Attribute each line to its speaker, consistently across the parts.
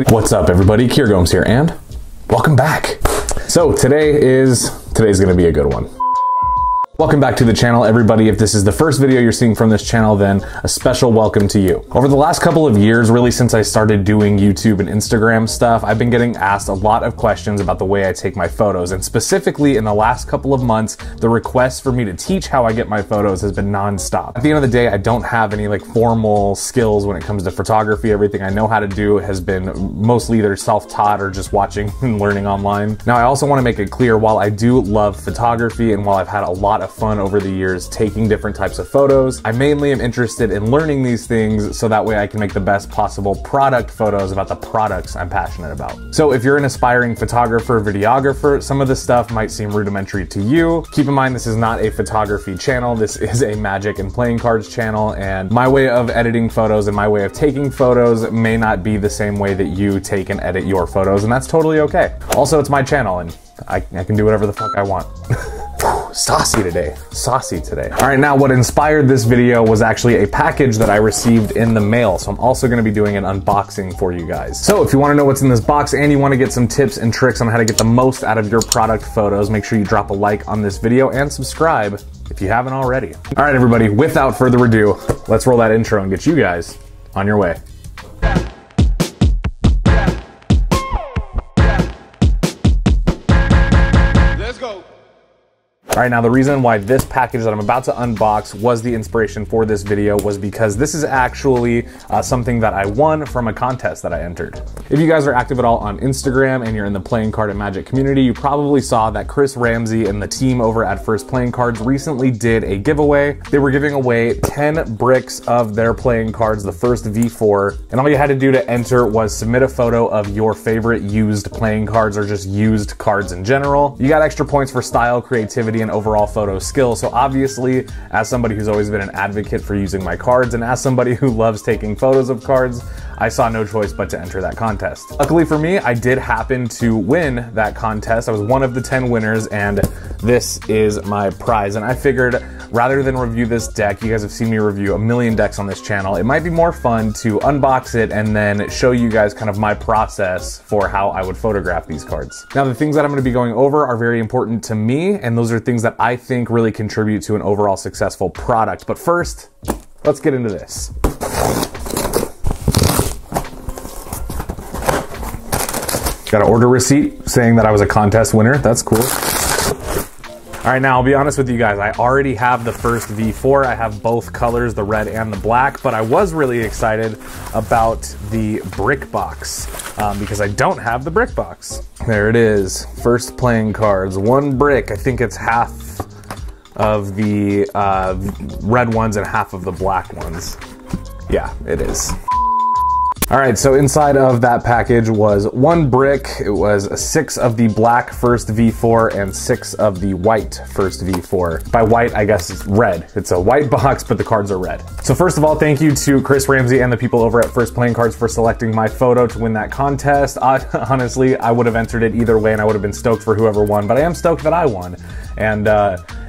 Speaker 1: What's up everybody, Gomes here and welcome back. So today's gonna be a good one. Welcome back to the channel, everybody. If this is the first video you're seeing from this channel, then a special welcome to you. Over the last couple of years, really since I started doing YouTube and Instagram stuff, I've been getting asked a lot of questions about the way I take my photos. And specifically in the last couple of months, the request for me to teach how I get my photos has been nonstop. At the end of the day, I don't have any formal skills when it comes to photography. Everything I know how to do has been mostly either self-taught or just watching and learning online. Now, I also want to make it clear, while I do love photography and while I've had a lot of fun over the years taking different types of photos, I mainly am interested in learning these things so that way I can make the best possible product photos about the products I'm passionate about. So if you're an aspiring photographer, videographer, some of this stuff might seem rudimentary to you. Keep in mind, this is not a photography channel. This is a magic and playing cards channel, and my way of editing photos and my way of taking photos may not be the same way that you take and edit your photos, and that's totally okay. Also, it's my channel and I can do whatever the fuck I want. Saucy today. All right, now what inspired this video was actually a package that I received in the mail. So I'm also gonna be doing an unboxing for you guys. So if you wanna know what's in this box and you wanna get some tips and tricks on how to get the most out of your product photos, make sure you drop a like on this video and subscribe if you haven't already. All right, everybody, without further ado, let's roll that intro and get you guys on your way. All right, now the reason why this package that I'm about to unbox was the inspiration for this video was because this is actually something that I won from a contest that I entered. If you guys are active at all on Instagram and you're in the playing card and magic community, you probably saw that Chris Ramsay and the team over at First Playing Cards recently did a giveaway. They were giving away 10 bricks of their playing cards, the first V4, and all you had to do to enter was submit a photo of your favorite used playing cards or just used cards in general. You got extra points for style, creativity, and overall photo skill. So obviously, as somebody who's always been an advocate for using my cards and as somebody who loves taking photos of cards, I saw no choice but to enter that contest. Luckily for me, I did happen to win that contest. I was one of the 10 winners, and this is my prize. And I figured, rather than review this deck, you guys have seen me review a million decks on this channel, it might be more fun to unbox it and then show you guys kind of my process for how I would photograph these cards. Now, the things that I'm gonna be going over are very important to me, and those are things that I think really contribute to an overall successful product. But first, let's get into this. Got an order receipt saying that I was a contest winner. That's cool. All right, now I'll be honest with you guys, I already have the first V4. I have both colors, the red and the black, but I was really excited about the brick box because I don't have the brick box. There it is, First Playing Cards, one brick. I think it's half of the red ones and half of the black ones. Yeah, it is. All right, so inside of that package was one brick. It was 6 of the black first V4 and 6 of the white first V4. By white, I guess it's red. It's a white box, but the cards are red. So first of all, thank you to Chris Ramsay and the people over at First Playing Cards for selecting my photo to win that contest. Honestly, I would have entered it either way and I would have been stoked for whoever won, but I am stoked that I won. And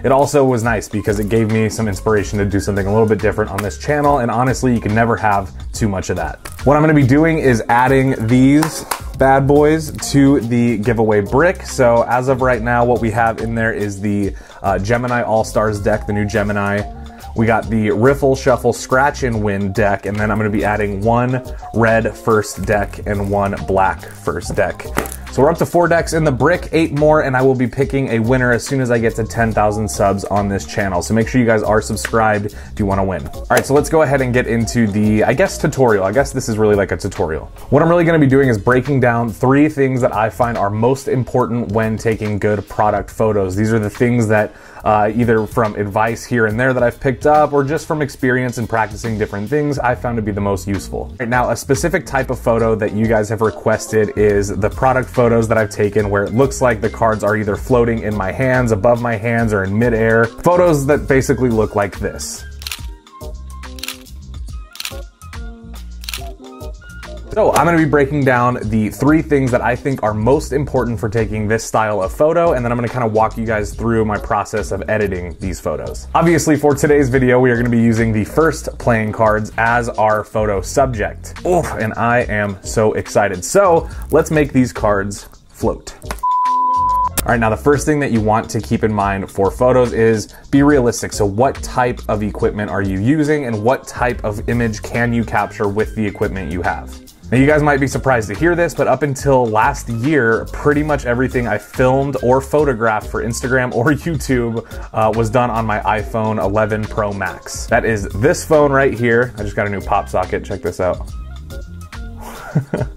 Speaker 1: it also was nice because it gave me some inspiration to do something a little bit different on this channel, and honestly, you can never have too much of that. What I'm gonna be doing is adding these bad boys to the giveaway brick. So as of right now, what we have in there is the Gemini All-Stars deck, the new Gemini. We got the Riffle, Shuffle, Scratch and Win deck, and then I'm gonna be adding one red first deck and one black first deck. So we're up to 4 decks in the brick, 8 more, and I will be picking a winner as soon as I get to 10,000 subs on this channel. So make sure you guys are subscribed if you wanna win. All right, so let's go ahead and get into the, I guess, tutorial. I guess this is really like a tutorial. What I'm really gonna be doing is breaking down 3 things that I find are most important when taking good product photos. These are the things that either from advice here and there that I've picked up or just from experience and practicing different things, I found to be the most useful. Right now, a specific type of photo that you guys have requested is the product photos that I've taken where it looks like the cards are either floating in my hands, above my hands, or in midair. Photos that basically look like this. So I'm gonna be breaking down the 3 things that I think are most important for taking this style of photo, and then I'm gonna kind of walk you guys through my process of editing these photos. Obviously, for today's video, we are gonna be using the first playing cards as our photo subject. Oh, and I am so excited. So let's make these cards float. All right, now the first thing that you want to keep in mind for photos is be realistic. So what type of equipment are you using and what type of image can you capture with the equipment you have? Now you guys might be surprised to hear this, but up until last year, pretty much everything I filmed or photographed for Instagram or YouTube was done on my iPhone 11 Pro Max. That is this phone right here. I just got a new pop socket, check this out.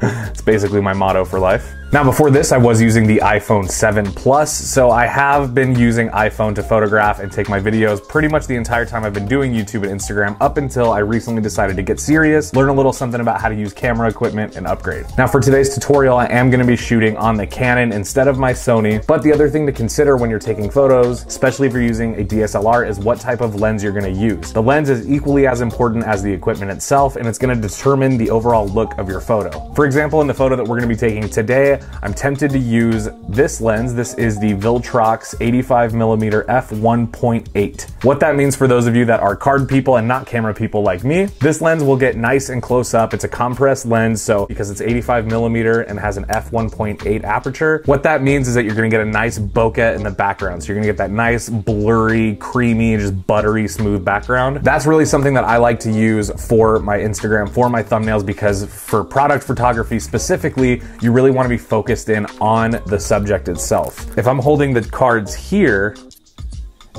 Speaker 1: It's basically my motto for life. Now before this, I was using the iPhone 7 Plus, so I have been using iPhone to photograph and take my videos pretty much the entire time I've been doing YouTube and Instagram up until I recently decided to get serious, learn a little something about how to use camera equipment and upgrade. Now for today's tutorial, I am gonna be shooting on the Canon instead of my Sony, but the other thing to consider when you're taking photos, especially if you're using a DSLR, is what type of lens you're gonna use. The lens is equally as important as the equipment itself, and it's gonna determine the overall look of your photo. For example, in the photo that we're gonna be taking today, I'm tempted to use this lens. This is the Viltrox 85mm f1.8. What that means for those of you that are card people and not camera people like me, this lens will get nice and close up. It's a compressed lens, so because it's 85mm and has an f1.8 aperture, what that means is that you're gonna get a nice bokeh in the background. So you're gonna get that nice, blurry, creamy, just buttery, smooth background. That's really something that I like to use for my Instagram, for my thumbnails, because for product photography specifically, you really wanna be focused in on the subject itself. If I'm holding the cards here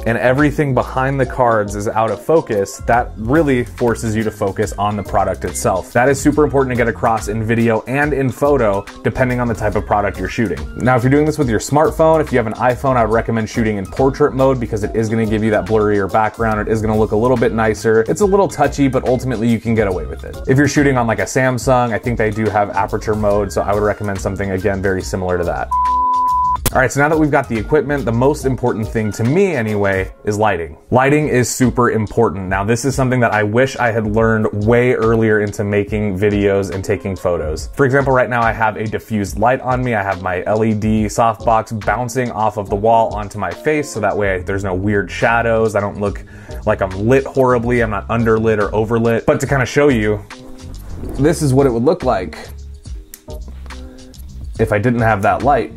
Speaker 1: and everything behind the cards is out of focus, that really forces you to focus on the product itself. That is super important to get across in video and in photo, depending on the type of product you're shooting. Now, if you're doing this with your smartphone, if you have an iPhone, I would recommend shooting in portrait mode because it is gonna give you that blurrier background. It is gonna look a little bit nicer. It's a little touchy, but ultimately you can get away with it. If you're shooting on like a Samsung, I think they do have aperture mode, so I would recommend something, again, very similar to that. All right, so now that we've got the equipment, the most important thing to me anyway is lighting. Lighting is super important. Now, this is something that I wish I had learned way earlier into making videos and taking photos. For example, right now I have a diffused light on me. I have my LED softbox bouncing off of the wall onto my face, so that way there's no weird shadows. I don't look like I'm lit horribly. I'm not underlit or overlit. But to kind of show you, this is what it would look like if I didn't have that light.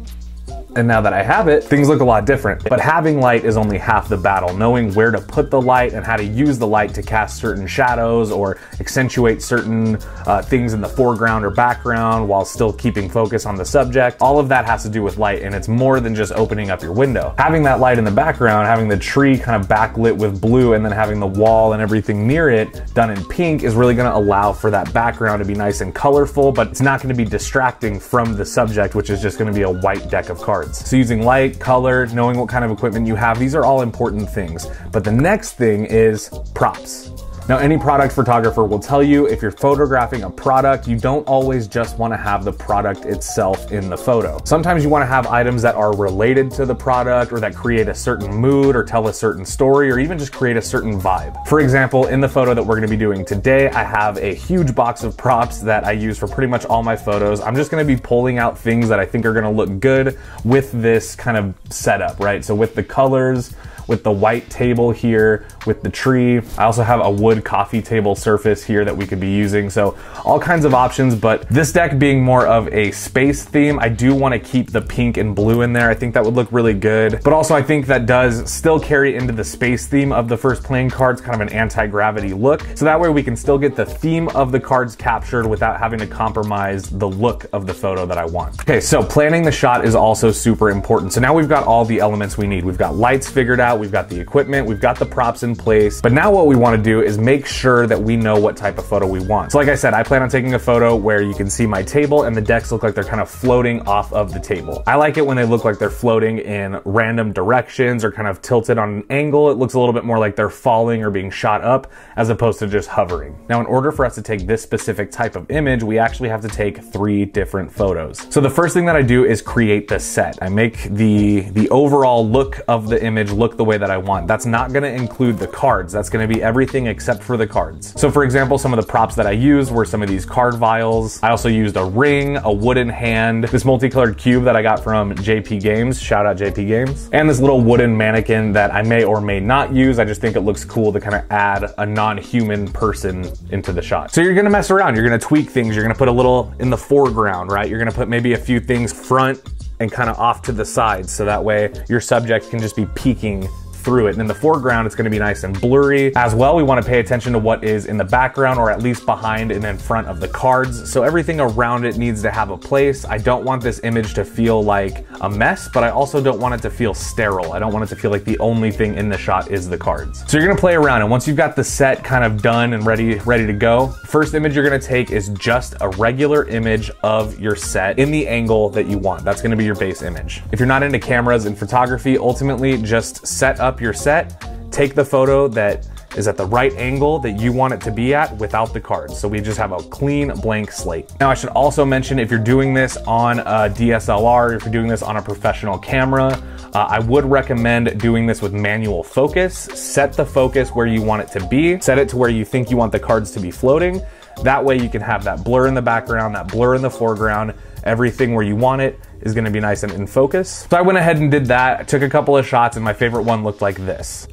Speaker 1: And now that I have it, things look a lot different. But having light is only half the battle. Knowing where to put the light and how to use the light to cast certain shadows or accentuate certain things in the foreground or background while still keeping focus on the subject. All of that has to do with light, and it's more than just opening up your window. Having that light in the background, having the tree kind of backlit with blue, and then having the wall and everything near it done in pink is really gonna allow for that background to be nice and colorful, but it's not gonna be distracting from the subject, which is just gonna be a white deck of cards. So using light, color, knowing what kind of equipment you have, these are all important things. But the next thing is props. Now, any product photographer will tell you if you're photographing a product, you don't always just want to have the product itself in the photo. Sometimes you want to have items that are related to the product or that create a certain mood or tell a certain story or even just create a certain vibe. For example, in the photo that we're going to be doing today, I have a huge box of props that I use for pretty much all my photos. I'm just going to be pulling out things that I think are going to look good with this kind of setup, right? So with the colors, with the white table here, with the tree. I also have a wood coffee table surface here that we could be using. So all kinds of options, but this deck being more of a space theme, I do want to keep the pink and blue in there. I think that would look really good. But also I think that does still carry into the space theme of the first playing cards, kind of an anti-gravity look. So that way we can still get the theme of the cards captured without having to compromise the look of the photo that I want. Okay, so planning the shot is also super important. So now we've got all the elements we need. We've got lights figured out, we've got the equipment, we've got the props in place, but now what we want to do is make sure that we know what type of photo we want. So like I said, I plan on taking a photo where you can see my table and the decks look like they're kind of floating off of the table. I like it when they look like they're floating in random directions or kind of tilted on an angle. It looks a little bit more like they're falling or being shot up as opposed to just hovering. Now, in order for us to take this specific type of image, we actually have to take 3 different photos. So the first thing that I do is create the set. I make the overall look of the image look the way that I want. That's not gonna include the cards. That's gonna be everything except for the cards. So for example, some of the props that I used were some of these card vials. I also used a ring, a wooden hand, this multicolored cube that I got from JP Games, shout out JP Games, and this little wooden mannequin that I may or may not use. I just think it looks cool to kind of add a non-human person into the shot. So you're gonna mess around, you're gonna tweak things, you're gonna put a little in the foreground, right? You're gonna put maybe a few things front and kind of off to the sides, so that way your subject can just be peeking through it. And in the foreground, it's gonna be nice and blurry. As well, we wanna pay attention to what is in the background, or at least behind and in front of the cards. So everything around it needs to have a place. I don't want this image to feel like a mess, but I also don't want it to feel sterile. I don't want it to feel like the only thing in the shot is the cards. So you're gonna play around, and once you've got the set kind of done and ready to go, first image you're gonna take is just a regular image of your set in the angle that you want. That's gonna be your base image. If you're not into cameras and photography, ultimately just set up your set, take the photo that is at the right angle that you want it to be at without the cards. So we just have a clean blank slate. Now I should also mention, if you're doing this on a DSLR, if you're doing this on a professional camera, I would recommend doing this with manual focus. Set the focus where you want it to be. Set it to where you think you want the cards to be floating. That way you can have that blur in the background, that blur in the foreground, everything where you want it is gonna be nice and in focus. So I went ahead and did that. I took a couple of shots, and my favorite one looked like this.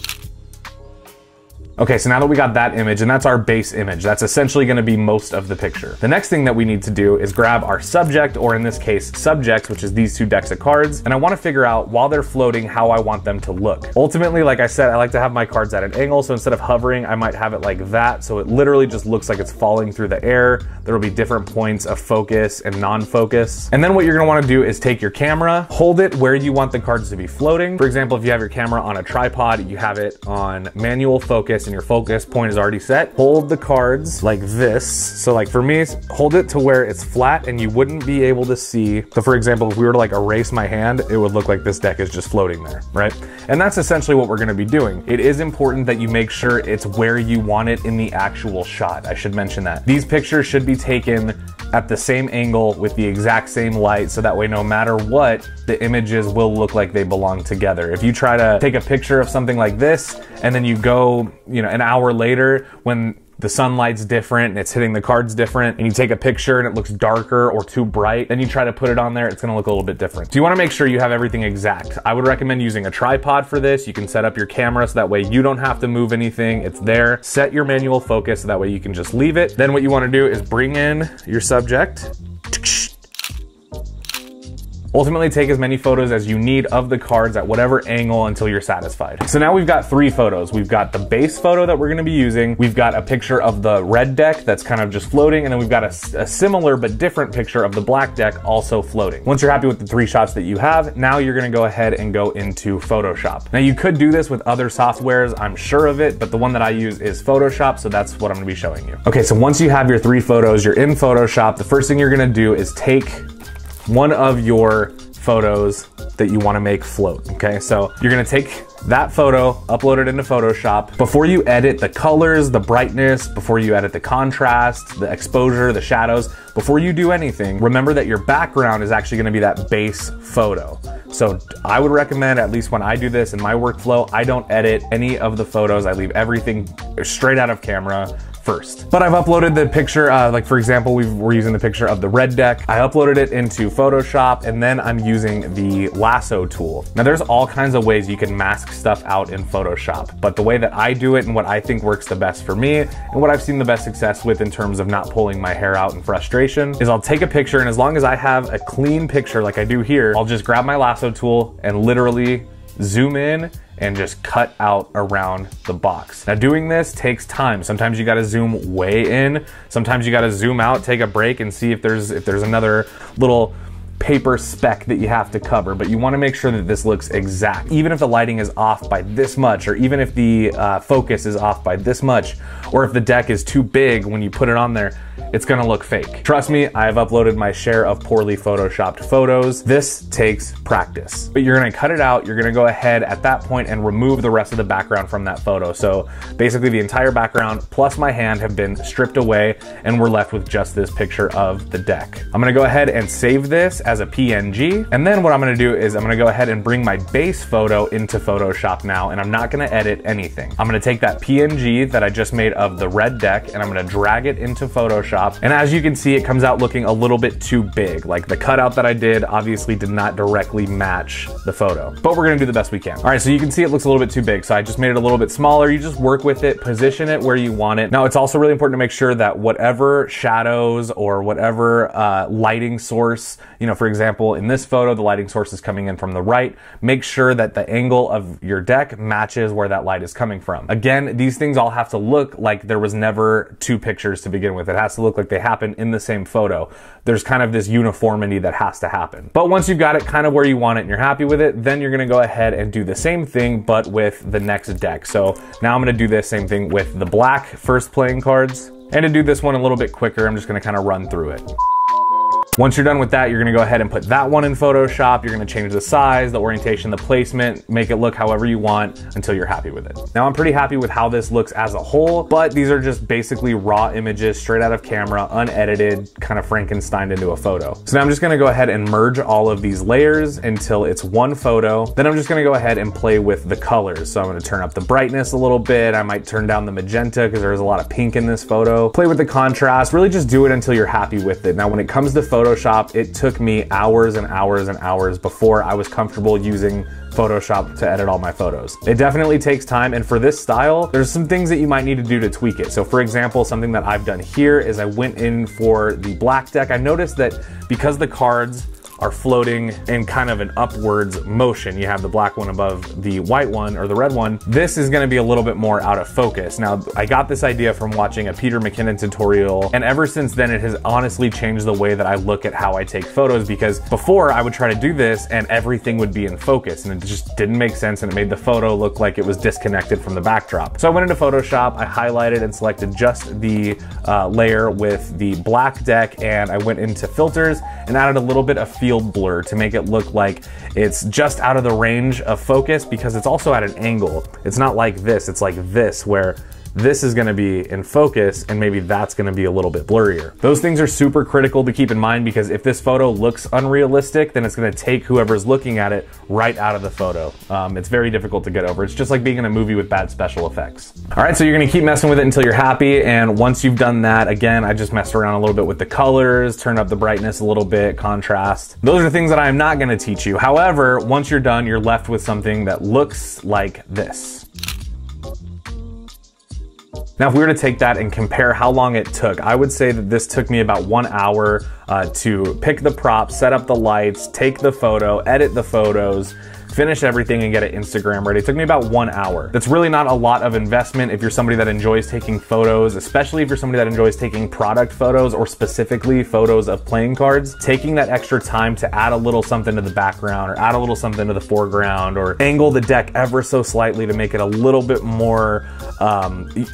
Speaker 1: Okay, so now that we got that image, and that's our base image, that's essentially gonna be most of the picture. The next thing that we need to do is grab our subject, or in this case, subjects, which is these two decks of cards, and I wanna figure out, while they're floating, how I want them to look. Ultimately, like I said, I like to have my cards at an angle, so instead of hovering, I might have it like that, so it literally just looks like it's falling through the air. There will be different points of focus and non-focus. And then what you're gonna wanna do is take your camera, hold it where you want the cards to be floating. For example, if you have your camera on a tripod, you have it on manual focus, and your focus point is already set. Hold the cards like this. So like for me, hold it to where it's flat and you wouldn't be able to see. So for example, if we were to like erase my hand, it would look like this deck is just floating there, right? And that's essentially what we're gonna be doing. It is important that you make sure it's where you want it in the actual shot. I should mention that. These pictures should be taken at the same angle with the exact same light, so that way no matter what, the images will look like they belong together. If you try to take a picture of something like this and then you go, you know, an hour later when the sunlight's different and it's hitting the cards different, and you take a picture and it looks darker or too bright, then you try to put it on there, it's gonna look a little bit different. So you wanna make sure you have everything exact. I would recommend using a tripod for this. You can set up your camera so that way you don't have to move anything, it's there. Set your manual focus so that way you can just leave it. Then what you wanna do is bring in your subject. Ultimately, take as many photos as you need of the cards at whatever angle until you're satisfied. So now we've got 3 photos. We've got the base photo that we're gonna be using. We've got a picture of the red deck that's kind of just floating. And then we've got a similar but different picture of the black deck also floating. Once you're happy with the 3 shots that you have, now you're gonna go ahead and go into Photoshop. Now you could do this with other softwares, I'm sure of it, but the one that I use is Photoshop, so that's what I'm gonna be showing you. Okay, so once you have your 3 photos, you're in Photoshop, the first thing you're gonna do is take one of your photos that you want to make float. Okay, so you're gonna take that photo, upload it into Photoshop. Before you edit the colors, the brightness, before you edit the contrast, the exposure, the shadows, before you do anything, remember that your background is actually gonna be that base photo. So I would recommend, at least when I do this in my workflow, I don't edit any of the photos. I leave everything straight out of camera first. But I've uploaded the picture, like for example, we're using the picture of the red deck. I uploaded it into Photoshop, and then I'm using the lasso tool. Now there's all kinds of ways you can mask stuff out in Photoshop, but the way that I do it and what I think works the best for me, and what I've seen the best success with in terms of not pulling my hair out in frustration, is I'll take a picture, and as long as I have a clean picture like I do here, I'll just grab my lasso tool and literally zoom in and just cut out around the box. Now doing this takes time. Sometimes you gotta zoom way in, sometimes you gotta zoom out, take a break and see if there's another little paper speck that you have to cover, but you wanna make sure that this looks exact. Even if the lighting is off by this much, or even if the focus is off by this much, or if the deck is too big when you put it on there, it's gonna look fake. Trust me, I've uploaded my share of poorly photoshopped photos. This takes practice. But you're gonna cut it out, you're gonna go ahead at that point and remove the rest of the background from that photo. So basically the entire background plus my hand have been stripped away, and we're left with just this picture of the deck. I'm gonna go ahead and save this as as a PNG. And then what I'm gonna do is I'm gonna go ahead and bring my base photo into Photoshop now, and I'm not gonna edit anything. I'm gonna take that PNG that I just made of the red deck and I'm gonna drag it into Photoshop. And as you can see, it comes out looking a little bit too big. Like the cutout that I did obviously did not directly match the photo, but we're gonna do the best we can. All right, so you can see it looks a little bit too big. So I just made it a little bit smaller. You just work with it, position it where you want it. Now it's also really important to make sure that whatever shadows or whatever lighting source, you know, for example, in this photo, the lighting source is coming in from the right. Make sure that the angle of your deck matches where that light is coming from. Again, these things all have to look like there was never two pictures to begin with. It has to look like they happen in the same photo. There's kind of this uniformity that has to happen. But once you've got it kind of where you want it and you're happy with it, then you're gonna go ahead and do the same thing, but with the next deck. So now I'm gonna do this same thing with the black first playing cards. And to do this one a little bit quicker, I'm just gonna kind of run through it. Once you're done with that, you're gonna go ahead and put that one in Photoshop. You're gonna change the size, the orientation, the placement, make it look however you want until you're happy with it. Now I'm pretty happy with how this looks as a whole, but these are just basically raw images straight out of camera, unedited, kind of Frankensteined into a photo. So now I'm just gonna go ahead and merge all of these layers until it's one photo. Then I'm just gonna go ahead and play with the colors. So I'm gonna turn up the brightness a little bit. I might turn down the magenta because there's a lot of pink in this photo. Play with the contrast, really just do it until you're happy with it. Now when it comes to Photoshop, it took me hours and hours and hours before I was comfortable using Photoshop to edit all my photos. It definitely takes time, and for this style, there's some things that you might need to do to tweak it. So for example, something that I've done here is I went in for the black deck. I noticed that because the cards are floating in kind of an upwards motion, you have the black one above the white one or the red one, this is gonna be a little bit more out of focus. Now, I got this idea from watching a Peter McKinnon tutorial, and ever since then it has honestly changed the way that I look at how I take photos, because before I would try to do this and everything would be in focus and it just didn't make sense and it made the photo look like it was disconnected from the backdrop. So I went into Photoshop, I highlighted and selected just the layer with the black deck, and I went into filters and added a little bit of field blur to make it look like it's just out of the range of focus, because it's also at an angle. It's not like this, it's like this, where this is gonna be in focus and maybe that's gonna be a little bit blurrier. Those things are super critical to keep in mind, because if this photo looks unrealistic, then it's gonna take whoever's looking at it right out of the photo. It's very difficult to get over. It's just like being in a movie with bad special effects. All right, so you're gonna keep messing with it until you're happy, and once you've done that, again, I just messed around a little bit with the colors, turned up the brightness a little bit, contrast. Those are things that I'm not gonna teach you. However, once you're done, you're left with something that looks like this. Now, if we were to take that and compare how long it took, I would say that this took me about 1 hour to pick the props, set up the lights, take the photo, edit the photos, finish everything and get it Instagram ready. It took me about 1 hour. That's really not a lot of investment if you're somebody that enjoys taking photos, especially if you're somebody that enjoys taking product photos or specifically photos of playing cards. Taking that extra time to add a little something to the background or add a little something to the foreground or angle the deck ever so slightly to make it a little bit more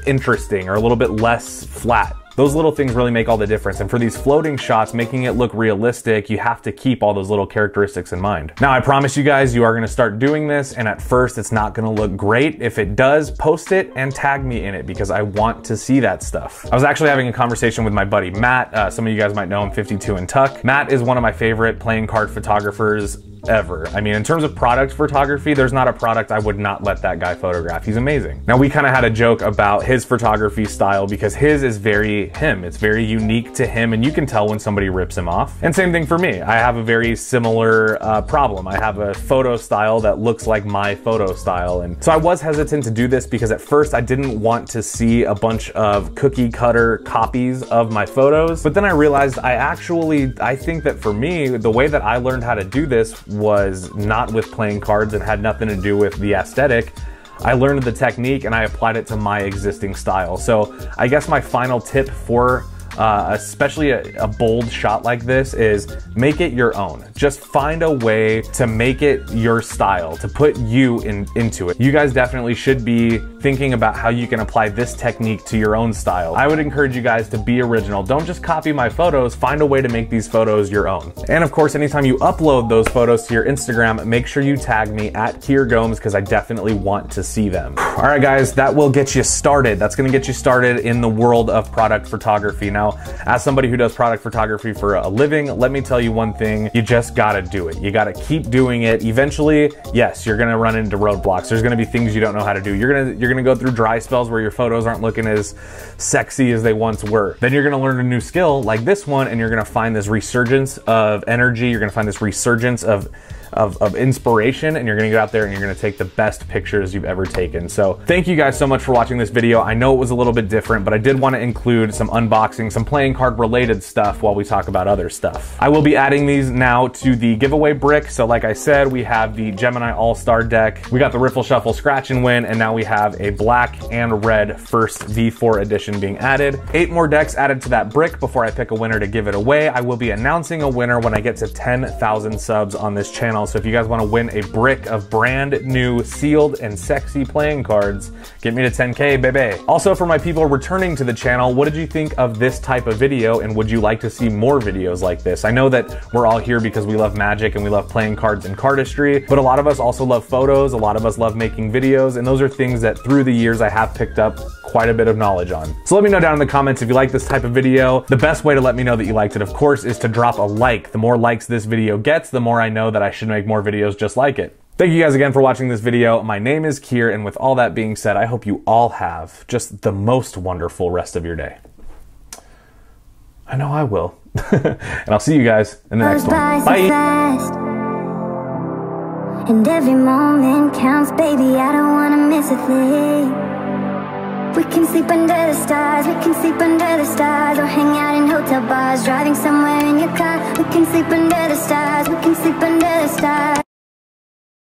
Speaker 1: interesting or a little bit less flat. Those little things really make all the difference. And for these floating shots, making it look realistic, you have to keep all those little characteristics in mind. Now, I promise you guys, you are gonna start doing this, and at first it's not gonna look great. If it does, post it and tag me in it, because I want to see that stuff. I was actually having a conversation with my buddy Matt. Some of you guys might know him, 52 and Tuck. Matt is one of my favorite playing card photographers ever. I mean, in terms of product photography, there's not a product I would not let that guy photograph. He's amazing. Now, we kind of had a joke about his photography style, because his is very him. It's very unique to him, and you can tell when somebody rips him off. And same thing for me. I have a very similar problem. I have a photo style that looks like my photo style. And so I was hesitant to do this because at first I didn't want to see a bunch of cookie cutter copies of my photos. But then I realized I think that for me, the way that I learned how to do this was not with playing cards and had nothing to do with the aesthetic. I learned the technique and I applied it to my existing style. So I guess my final tip for especially a bold shot like this is make it your own. Just find a way to make it your style, to put you into it. You guys definitely should be thinking about how you can apply this technique to your own style. I would encourage you guys to be original. Don't just copy my photos, find a way to make these photos your own. And of course, anytime you upload those photos to your Instagram, make sure you tag me at Gomes, because I definitely want to see them. All right, guys, that will get you started. That's gonna get you started in the world of product photography. Now, Now, as somebody who does product photography for a living, let me tell you one thing, you just gotta do it. You gotta keep doing it. Eventually, yes, you're gonna run into roadblocks. There's gonna be things you don't know how to do. You're gonna go through dry spells where your photos aren't looking as sexy as they once were. Then you're gonna learn a new skill like this one, and you're gonna find this resurgence of energy. You're gonna find this resurgence of inspiration, and you're gonna get out there and you're gonna take the best pictures you've ever taken. So thank you guys so much for watching this video. I know it was a little bit different, but I did want to include some unboxing, some playing card related stuff while we talk about other stuff. I will be adding these now to the giveaway brick. So like I said, we have the Gemini All-Star deck, we got the Riffle Shuffle Scratch and Win, and now we have a black and red first V4 edition being added. 8 more decks added to that brick before I pick a winner to give it away. I will be announcing a winner when I get to 10,000 subs on this channel. So if you guys want to win a brick of brand new sealed and sexy playing cards, get me to 10K, baby. Also, for my people returning to the channel, what did you think of this type of video, and would you like to see more videos like this? I know that we're all here because we love Magic and we love playing cards and cardistry, but a lot of us also love photos, a lot of us love making videos, and those are things that through the years I have picked up quite a bit of knowledge on. So let me know down in the comments if you like this type of video. The best way to let me know that you liked it, of course, is to drop a like. The more likes this video gets, the more I know that I should make more videos just like it. Thank you guys again for watching this video. My name is Kier, and with all that being said, I hope you all have just the most wonderful rest of your day. I know I will. And I'll see you guys in the next one. Bye!
Speaker 2: And every moment counts, baby, I don't wanna miss a thing. We can sleep under the stars, we can sleep under the stars, or hang out in hotel bars, driving somewhere in your car. We can sleep under the stars, we can sleep under the stars.